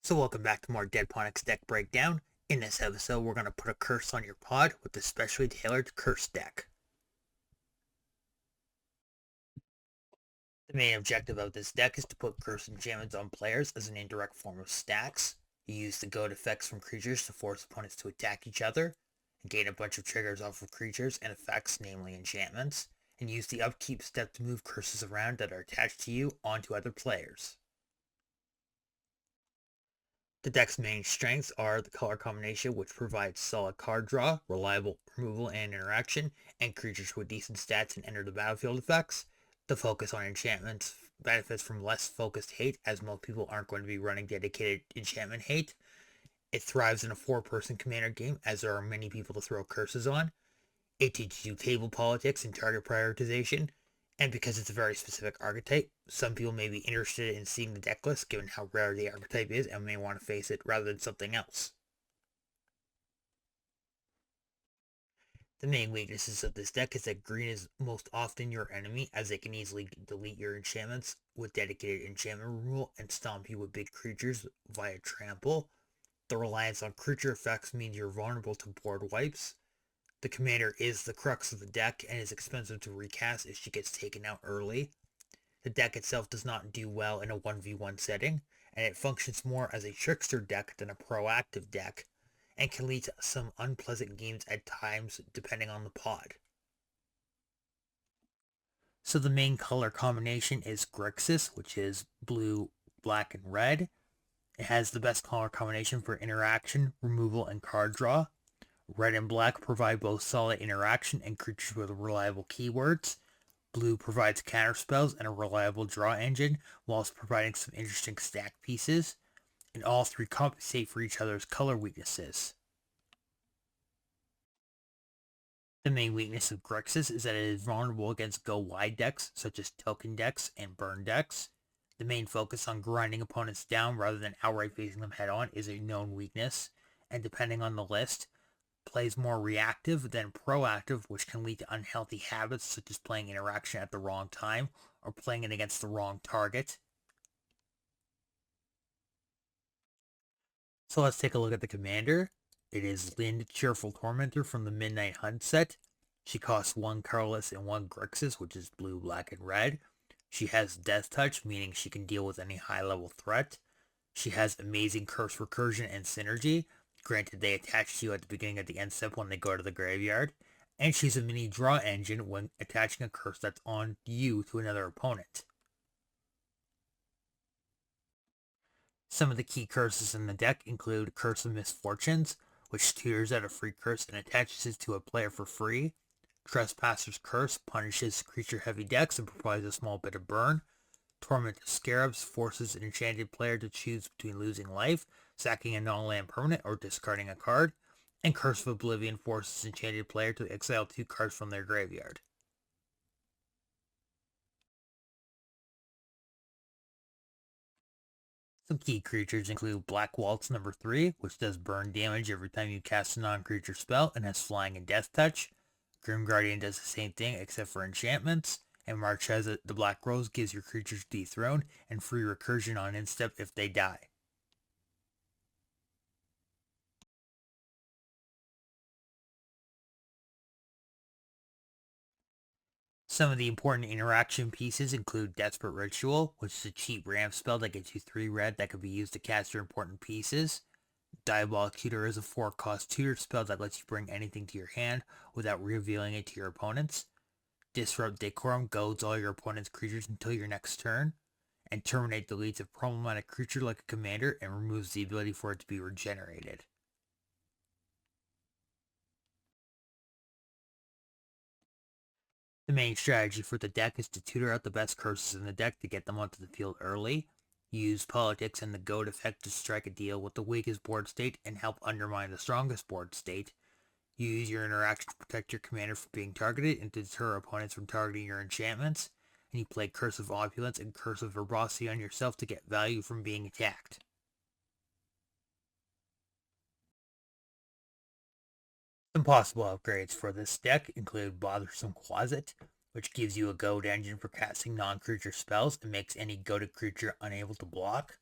So welcome back to more Deadponic's deck breakdown. In this episode, we're going to put a curse on your pod with a specially tailored curse deck. The main objective of this deck is to put curse enchantments on players as an indirect form of stacks. You use the goad effects from creatures to force opponents to attack each other, and gain a bunch of triggers off of creatures and effects, namely enchantments, and use the upkeep step to move curses around that are attached to you onto other players. The deck's main strengths are the color combination, which provides solid card draw, reliable removal and interaction, and creatures with decent stats and enter the battlefield effects. The focus on enchantments benefits from less focused hate, as most people aren't going to be running dedicated enchantment hate. It thrives in a 4-person commander game, as there are many people to throw curses on. It teaches you table politics and target prioritization, and because it's a very specific archetype, some people may be interested in seeing the deck list given how rare the archetype is and may want to face it rather than something else. The main weaknesses of this deck is that green is most often your enemy, as it can easily delete your enchantments with dedicated enchantment removal and stomp you with big creatures via trample. The reliance on creature effects means you're vulnerable to board wipes. The commander is the crux of the deck and is expensive to recast if she gets taken out early. The deck itself does not do well in a 1v1 setting, and it functions more as a trickster deck than a proactive deck, and can lead to some unpleasant games at times depending on the pod. So the main color combination is Grixis, which is blue, black, and red. It has the best color combination for interaction, removal, and card draw. Red and black provide both solid interaction and creatures with reliable keywords. Blue provides counterspells and a reliable draw engine, whilst providing some interesting stack pieces, and all three compensate for each other's color weaknesses. The main weakness of Grixis is that it is vulnerable against go-wide decks, such as token decks and burn decks. The main focus on grinding opponents down rather than outright facing them head-on is a known weakness, and depending on the list, plays more reactive than proactive, which can lead to unhealthy habits such as playing interaction at the wrong time or playing it against the wrong target. So let's take a look at the commander. It is Lind, Cheerful Tormentor from the Midnight Hunt set. She costs 1 colorless and 1 Grixis, which is blue, black, and red. She has Death Touch, meaning she can deal with any high-level threat. She has amazing curse recursion and synergy. Granted, they attach to you at the beginning of the end step when they go to the graveyard. And she's a mini draw engine when attaching a curse that's on you to another opponent. Some of the key curses in the deck include Curse of Misfortunes, which tutors out a free curse and attaches it to a player for free. Trespasser's Curse punishes creature-heavy decks and provides a small bit of burn. Torment of Scarabs forces an enchanted player to choose between losing life, sacking a non-land permanent, or discarding a card. And Curse of Oblivion forces an enchanted player to exile 2 cards from their graveyard. Some key creatures include Black Waltz number 3, which does burn damage every time you cast a non-creature spell and has flying and death touch. Grim Guardian does the same thing except for enchantments. And Marchesa the Black Rose gives your creatures Dethrone and free recursion on instep if they die. Some of the important interaction pieces include Desperate Ritual, which is a cheap ramp spell that gets you 3 red that can be used to cast your important pieces. Diabolic Tutor is a 4-cost tutor spell that lets you bring anything to your hand without revealing it to your opponents. Disrupt Decorum goads all your opponent's creatures until your next turn. And Terminate deletes a problematic creature like a commander and removes the ability for it to be regenerated. The main strategy for the deck is to tutor out the best curses in the deck to get them onto the field early. Use politics and the goad effect to strike a deal with the weakest board state and help undermine the strongest board state. Use your interaction to protect your commander from being targeted and to deter opponents from targeting your enchantments. And you play Curse of Opulence and Curse of Verbosity on yourself to get value from being attacked. Some possible upgrades for this deck include Bothersome Closet, which gives you a goad engine for casting non-creature spells and makes any goaded creature unable to block.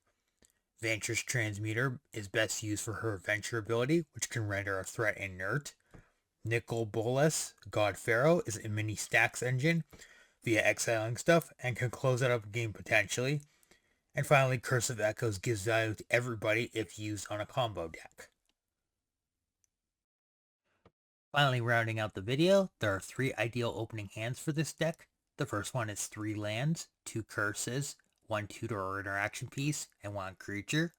Vantress Transmuter is best used for her Adventure ability, which can render a threat inert. Nicol Bolas, God Pharaoh, is a mini stacks engine via exiling stuff and can close out a game potentially. And finally, Curse of Echoes gives value to everybody if used on a combo deck. Finally, rounding out the video, there are 3 ideal opening hands for this deck. The first one is 3 lands, 2 curses, 1 tutor or interaction piece, and 1 creature.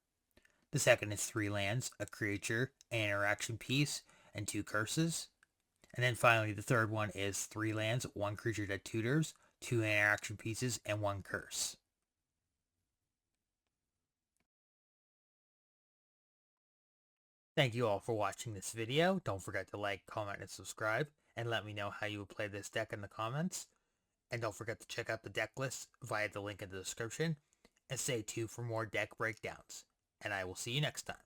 The second is 3 lands, a creature, an interaction piece, and 2 curses. And then finally, the third one is 3 lands, 1 creature that tutors, 2 interaction pieces, and 1 curse. Thank you all for watching this video. Don't forget to like, comment, and subscribe, and let me know how you would play this deck in the comments. And don't forget to check out the deck list via the link in the description, and stay tuned for more deck breakdowns. And I will see you next time.